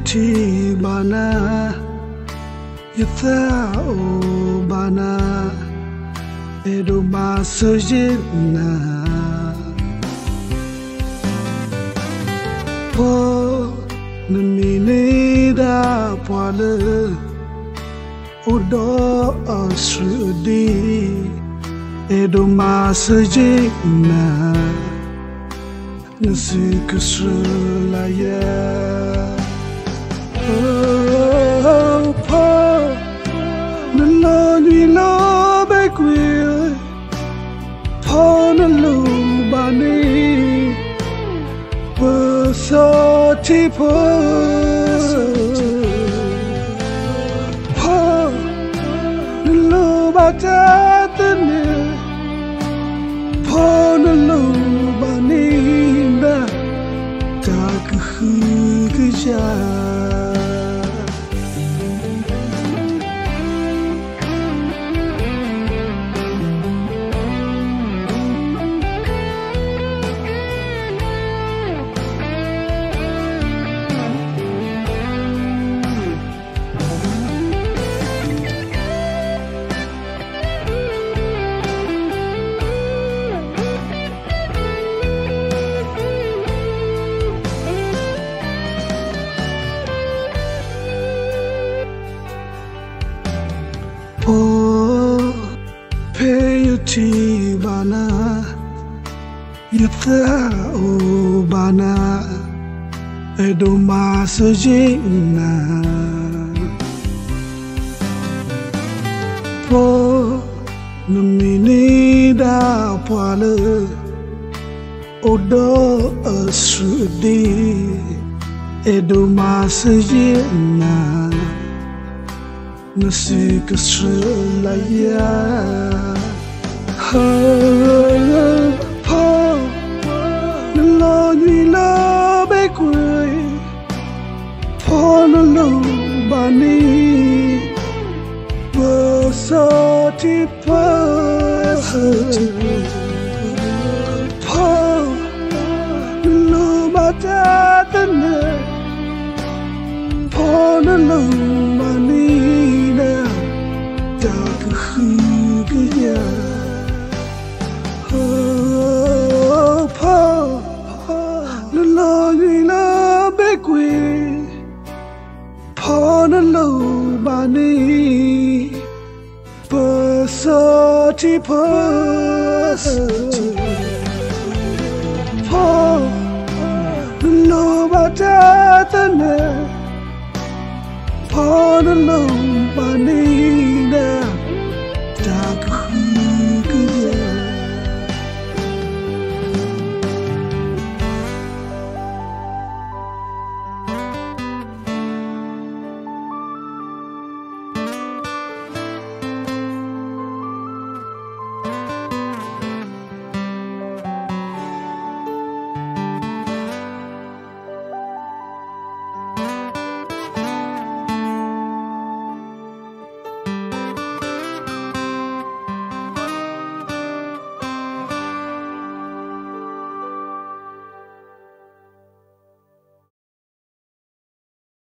ti bana yatha o bana edo masajina po namine da pwale odo asrudi edo masajina nasi kusrulaya oh po nalo ni lo bekwe po nalo bani so ti po nalo batatane po nalo bani na tak huja oh payuti bana yatha o bana edo masajina po namine da pwale odo asrudi edo masajina nasi kusrulaya po nalo ni lo bekwe po nalo bani so ti po nalo batatane po nalo bani tak huja oh po nalo ni lo bekwe po nalo bani so ti po nalo batatane